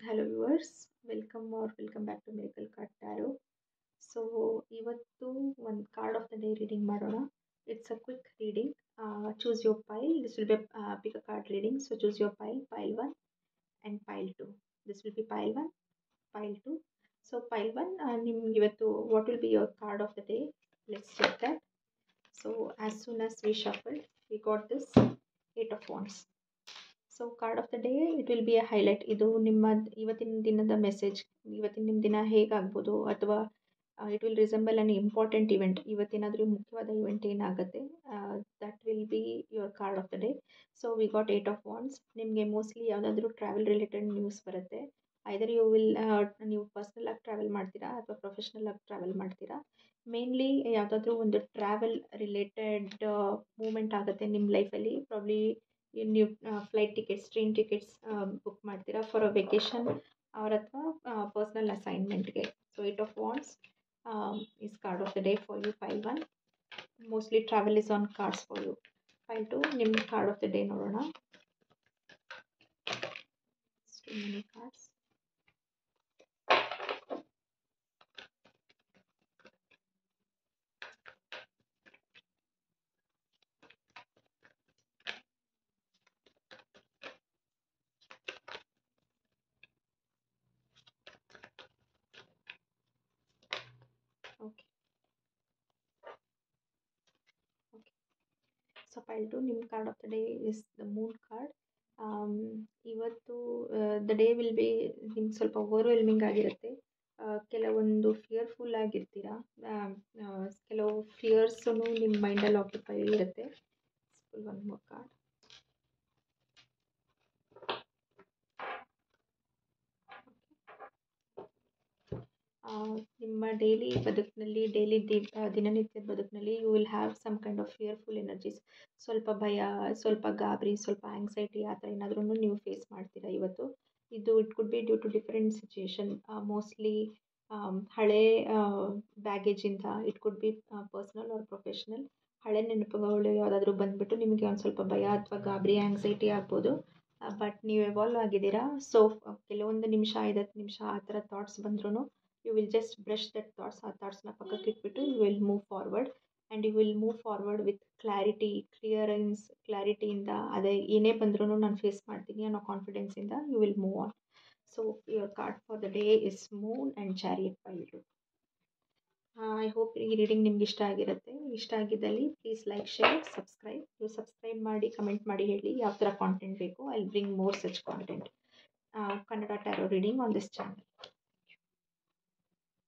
Hello viewers, welcome back to Miracle Card Tarot. So ಇವತ್ತು ಒಂದು card of the day reading ಮಾಡೋಣ. It's a quick reading. Choose your pile. This will be pick a card reading. So choose your pile 1 and pile 2. This will be pile 1, pile 2. So pile 1 ನಿಮ್ಗೆ ಇವತ್ತು what will be your card of the day? Let's check that. So as soon as we shuffled, we got this 8 of Wands. So card of the day it will be A highlight. ಇದು ನಿಮ್ಮ ಇವತ್ತಿನ ದಿನದ message. ಇವತ್ತಿನ ನಿಮ್ಮ ದಿನ ಹೇಗಾಗ್ಬೋದು, ಅಥವಾ it will resemble an important event. ಇವತ್ತೇನಾದರೂ ಮುಖ್ಯವಾದ ಇವೆಂಟ್ ಏನಾಗುತ್ತೆ, that will be your card of the day. So we got 8 of wands. ನಿಮಗೆ ಮೋಸ್ಟ್ಲಿ ಯಾವುದಾದ್ರೂ ಟ್ರಾವೆಲ್ ರಿಲೇಟೆಡ್ ನ್ಯೂಸ್ ಬರುತ್ತೆ. ಐದರ್ ಯು ವಿಲ್ ನೀವು ಪರ್ಸ್ನಲ್ ಆಗಿ ಟ್ರಾವೆಲ್ ಮಾಡ್ತೀರಾ ಅಥವಾ ಪ್ರೊಫೆಷ್ನಲ್ ಆಗಿ ಟ್ರಾವೆಲ್ ಮಾಡ್ತೀರಾ. ಮೇನ್ಲಿ ಯಾವುದಾದ್ರೂ ಒಂದು ಟ್ರಾವೆಲ್ ರಿಲೇಟೆಡ್ ಮೂಮೆಂಟ್ ಆಗುತ್ತೆ ನಿಮ್ಮ ಲೈಫಲ್ಲಿ. ಪ್ರಾಬ್ಲಿ ನೀವು flight tickets, train tickets book ಮಾಡ್ತೀರಾ ಫಾರ್ ಅ ವೆಕೇಷನ್ ಅವ್ರ ಅಥವಾ ಪರ್ಸ್ನಲ್ ಅಸೈನ್ಮೆಂಟ್ಗೆ. So 8 of wands is card of the day for you. File 1 mostly travel is on cards for you. File 2 ನಿಮ್ಮ card of the day ನೋಡೋಣ. Too many cards. So file 2 ನಿಮ್ಮ card of the day is the moon card. ಇವತ್ತು the day will be ನಿಮ್ಗೆ ಸ್ವಲ್ಪ overwhelming ಆಗಿರುತ್ತೆ. ಕೆಲವೊಂದು fearful ಆಗಿರ್ತೀರ. ಕೆಲವು ಫಿಯರ್ಸೂ ನಿಮ್ಮ ಮೈಂಡಲ್ಲಿ ಆಕ್ಯುಪೈ ಇರುತ್ತೆ. One more card. ನಿಮ್ಮ ಡೈಲಿ ಬದುಕಿನಲ್ಲಿ, ದಿನನಿತ್ಯದ ಬದುಕಿನಲ್ಲಿ you will have some kind of fearful energies. ಸ್ವಲ್ಪ ಭಯ, ಸ್ವಲ್ಪ ಗಾಬರಿ, ಸ್ವಲ್ಪ ಆಂಗ್ಸೈಟಿ, ಆ ಥರ ಏನಾದ್ರೂ ನೀವು ಫೇಸ್ ಮಾಡ್ತೀರಾ ಇವತ್ತು. ಇದು it could be due to different situation. Mostly ಹಳೆ ಬ್ಯಾಗೇಜಿಂದ, it could be personal or professional. ಹಳೆ ನೆನಪುಗಳು ಯಾವುದಾದ್ರೂ ಬಂದುಬಿಟ್ಟು ನಿಮಗೆ ಒಂದು ಸ್ವಲ್ಪ ಭಯ ಅಥವಾ ಗಾಬರಿ, ಆಂಗ್ಸೈಟಿ ಆಗ್ಬೋದು. ಬಟ್ ನೀವು ಎವಾಲ್ವ್ ಆಗಿದ್ದೀರಾ. ಸೊ ಕೆಲವೊಂದು ನಿಮಿಷ, 5-10 ನಿಮಿಷ ಆ ಥರ ಥಾಟ್ಸ್ ಬಂದ್ರೂ you will just brush that thoughts. ಆ ಥಾಟ್ಸ್ನ ಪಕ್ಕಕ್ಕೆ ಇಟ್ಬಿಟ್ಟು you will move forward and you will move forward with clarity, ಕ್ಲಾರಿಟಿಯಿಂದ. ಅದೇ ಏನೇ ಬಂದ್ರೂ ನಾನು ಫೇಸ್ ಮಾಡ್ತೀನಿ ಅನ್ನೋ ಕಾನ್ಫಿಡೆನ್ಸಿಂದ you will move on. So your card for the day is Moon and Chariot pile 2. I hope ಈ ರೀಡಿಂಗ್ ನಿಮ್ಗೆ ಇಷ್ಟ ಆಗಿರುತ್ತೆ. ಇಷ್ಟ ಆಗಿದ್ದಲ್ಲಿ ಪ್ಲೀಸ್ ಲೈಕ್, ಶೇರ್, ಸಬ್ಸ್ಕ್ರೈಬ್. ನೀವು ಸಬ್ಸ್ಕ್ರೈಬ್ ಮಾಡಿ, ಕಮೆಂಟ್ ಮಾಡಿ ಹೇಳಿ ಯಾವ ಥರ ಕಾಂಟೆಂಟ್ ಬೇಕು. I will bring more such content. Kannada tarot reading on this channel.